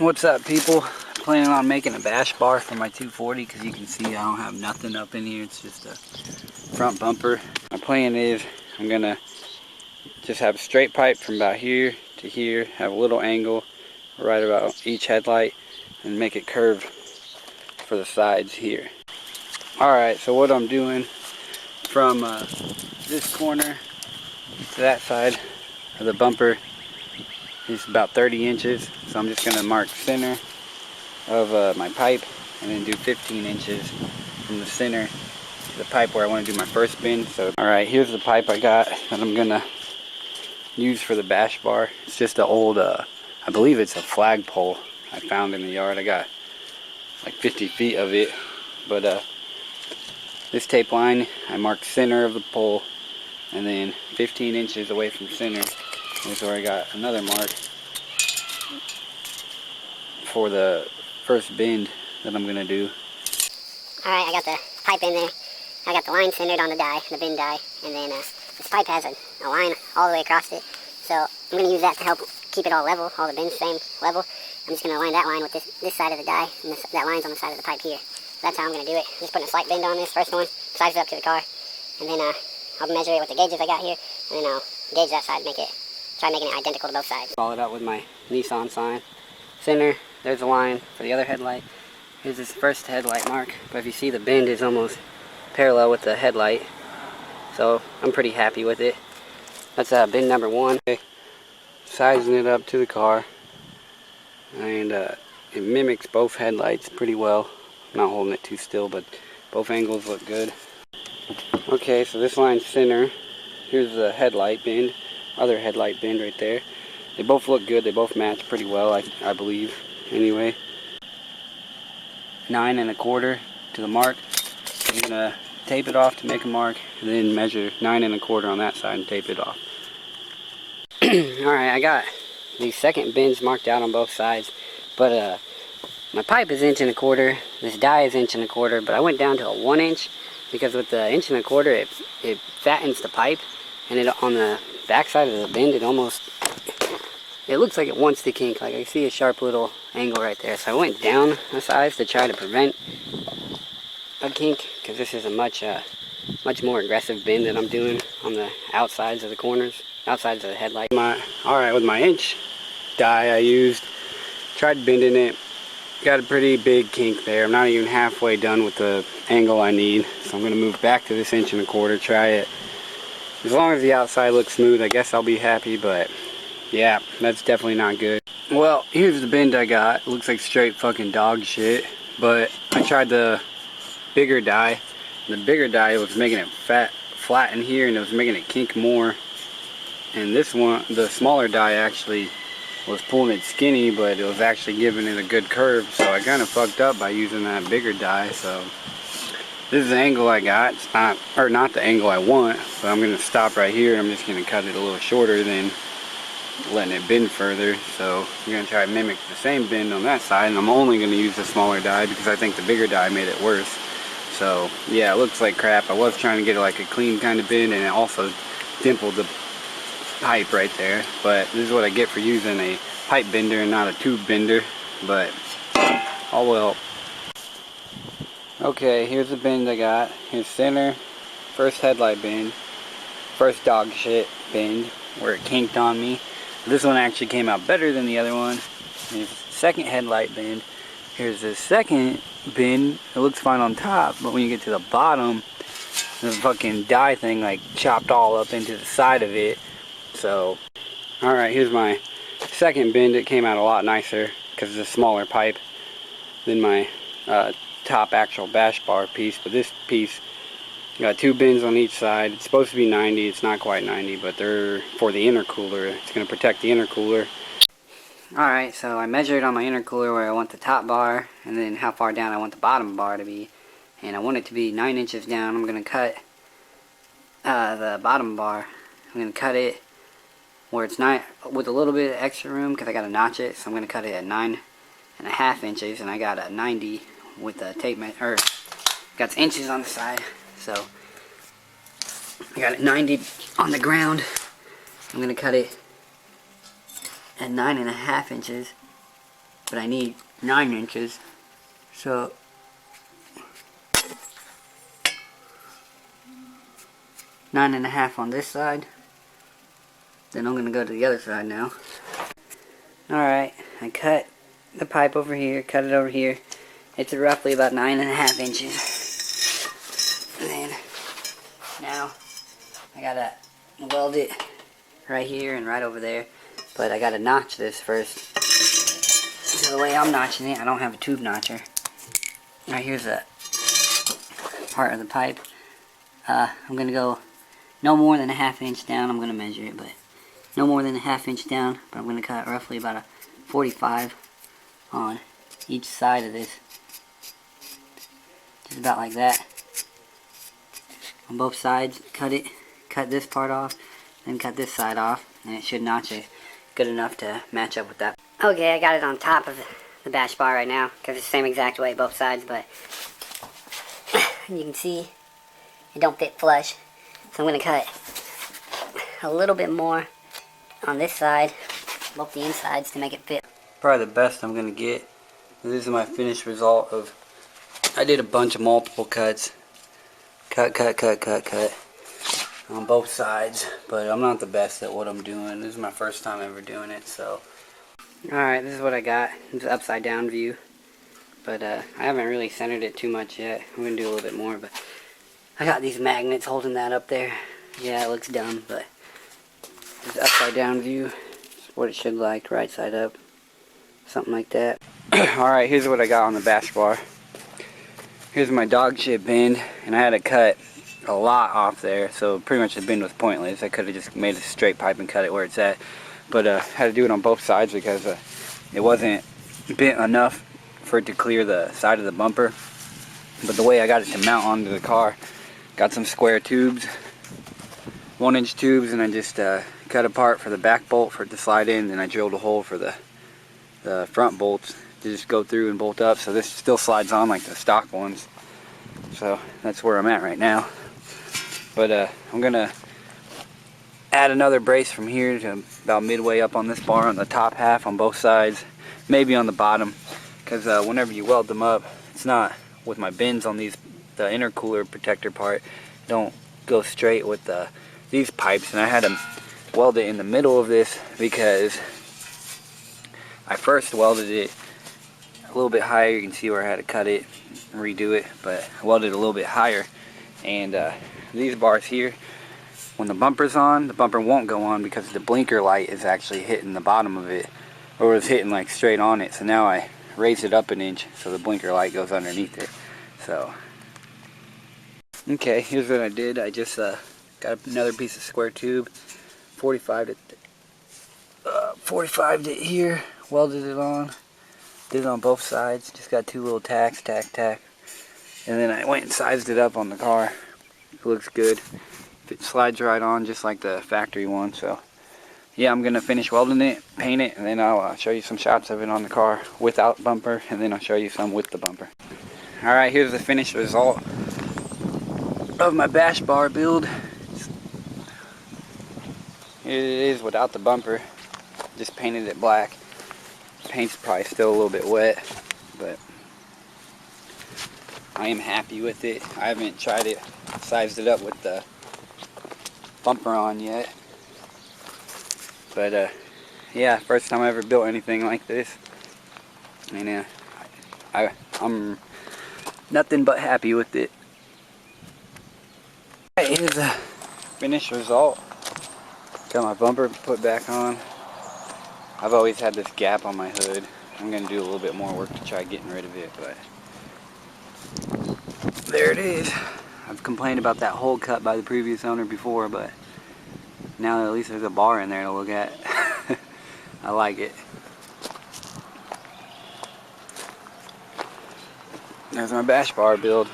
What's up, people? Planning on making a bash bar for my 240 because you can see I don't have nothing up in here. It's just a front bumper. My plan is I'm gonna just have a straight pipe from about here to here, have a little angle right about each headlight, and make it curved for the sides here. Alright, so what I'm doing from this corner to that side of the bumper is about 30 inches. So I'm just going to mark center of my pipe and then do 15 inches from the center to the pipe where I want to do my first bend. So alright, here's the pipe I got that I'm going to use for the bash bar. It's just an old, I believe it's a flagpole I found in the yard. I got like 50 feet of it. But this tape line, I marked center of the pole, and then 15 inches away from center is where I got another mark for the first bend that I'm gonna do. Alright, I got the pipe in there. I got the line centered on the die, the bend die, and then this pipe has a line all the way across it. So I'm gonna use that to help keep it all level, all the bends same level. I'm just gonna line that line with this side of the die, and that line's on the side of the pipe here. So that's how I'm gonna do it. Just putting a slight bend on this first one, size it up to the car, and then I'll measure it with the gauges I got here, and then I'll gauge that side, try making it identical to both sides. Follow it up with my Nissan sign. Center, there's a line for the other headlight. Here's this first headlight mark, but if you see, the bend is almost parallel with the headlight, so I'm pretty happy with it. That's bend number one. Okay. Sizing it up to the car, and it mimics both headlights pretty well. I'm not holding it too still, but both angles look good. Okay, so this line's center. Here's the headlight bend, other headlight bend right there. They both look good. They both match pretty well, I believe. Anyway, 9 1/4 to the mark. I'm gonna tape it off to make a mark, and then measure 9 1/4 on that side and tape it off. Alright, I got these second bends marked out on both sides, but my pipe is 1 1/4, this die is 1 1/4, but I went down to a 1 inch because with the 1 1/4 it fattens the pipe, and it on the back side of the bend it looks like it wants to kink. Like I see a sharp little angle right there, so I went down a size to try to prevent a kink, because this is a much more aggressive bend that I'm doing on the outsides of the corners, outsides of the headlight. Alright, with my inch die I tried bending it, got a pretty big kink there. I'm not even halfway done with the angle I need, so I'm going to move back to this 1 1/4, try it. As long as the outside looks smooth, I guess I'll be happy, but yeah, that's definitely not good. Well, here's the bend I got. It looks like straight fucking dog shit, but I tried the bigger die. The bigger die was making it flat in here, and it was making it kink more. And this one, the smaller die, actually was pulling it skinny, but it was actually giving it a good curve. So I kind of fucked up by using that bigger die. So this is the angle I got. It's not the angle I want. So I'm gonna stop right here. I'm just gonna cut it a little shorter than letting it bend further. So I'm gonna try to mimic the same bend on that side, and I'm only gonna use the smaller die because I think the bigger die made it worse. So yeah, it looks like crap. I was trying to get like a clean kind of bend, and it also dimpled the pipe right there, but this is what I get for using a pipe bender and not a tube bender, but oh well. Okay, here's the bend I got. Here's center, first headlight bend, first dog shit bend where it kinked on me. This one actually came out better than the other one. Here's the second headlight bend. Here's the second bend. It looks fine on top, but when you get to the bottom, the fucking die thing like chopped all up into the side of it. So, alright, here's my second bend. It came out a lot nicer because it's a smaller pipe than my top actual bash bar piece. But this piece got 2 bends on each side. It's supposed to be 90. It's not quite 90, but they're for the intercooler. It's going to protect the intercooler. Alright, so I measured on my intercooler where I want the top bar, and then how far down I want the bottom bar to be. And I want it to be 9 inches down. I'm going to cut the bottom bar. I'm going to cut it where it's not, with a little bit of extra room because I got to notch it. So I'm going to cut it at 9 1/2 inches, and I got a 90 with the tape measure. Got inches on the side, so I got it 90 on the ground. I'm going to cut it at 9 1/2 inches. but I need 9 inches. So 9.5 on this side. Then I'm gonna go to the other side now. Alright, I cut the pipe over here, cut it over here. It's roughly about 9.5 inches. And then now I gotta weld it right here and right over there. But I gotta notch this first. So the way I'm notching it, I don't have a tube notcher. Right here's a part of the pipe. I'm gonna go no more than a 1/2 inch down. I'm gonna measure it, but no more than a 1/2 inch down. But I'm gonna cut roughly about a 45 on each side of this. Just about like that. On both sides, cut this part off, then cut this side off, and it should notch it good enough to match up with that. Okay, I got it on top of the bash bar right now, because it's the same exact way both sides, but you can see it don't fit flush. So I'm going to cut a little bit more on this side, both the insides, to make it fit. Probably the best I'm going to get. This is my finished result of, I did a bunch of multiple cuts. Cut on both sides, but I'm not the best at what I'm doing. This is my first time ever doing it, so. Alright, this is what I got. It's an upside down view, but I haven't really centered it too much yet. I'm going to do a little bit more, but I got these magnets holding that up there. Yeah, it looks dumb, but this upside down view is what it should like, right side up. Something like that. Alright, here's what I got on the bash bar. Here's my dog shit bend, and I had to cut a lot off there, so pretty much the bend was pointless. I could have just made a straight pipe and cut it where it's at, but I had to do it on both sides because it wasn't bent enough for it to clear the side of the bumper. But the way I got it to mount onto the car, got some square tubes, 1-inch tubes, and I just cut apart for the back bolt for it to slide in, and I drilled a hole for the front bolts to just go through and bolt up, so this still slides on like the stock ones. So that's where I'm at right now. But I'm gonna add another brace from here to about midway up on this bar on the top half on both sides, maybe on the bottom, because whenever you weld them up, it's not with my bends on these, the intercooler protector part don't go straight with these pipes, and I had to weld it in the middle of this because I first welded it a little bit higher. You can see where I had to cut it and redo it, but I welded it a little bit higher, and these bars here, when the bumper's on, the bumper won't go on because the blinker light is actually hitting the bottom of it, or it's hitting like straight on it. So now I raised it up 1 inch so the blinker light goes underneath it. So okay, here's what I did. I just got another piece of square tube, 45'd it here, welded it on. Did it on both sides, just got 2 little tacks, tack, and then I went and sized it up on the car. It looks good. It slides right on just like the factory one. So yeah, I'm gonna finish welding it, paint it, and then I'll show you some shots of it on the car without bumper, and then I'll show you some with the bumper. Alright, here's the finished result of my bash bar build. Here it is without the bumper. Just painted it black. Paint's probably still a little bit wet, but I am happy with it. I haven't tried it, sized it up with the bumper on yet, but yeah, first time I ever built anything like this, and I'm nothing but happy with it. Here's the finished result. Got my bumper put back on. I've always had this gap on my hood. I'm going to do a little bit more work to try getting rid of it, but there it is. I've complained about that hole cut by the previous owner before, but now at least there's a bar in there to look at. I like it. There's my bash bar build.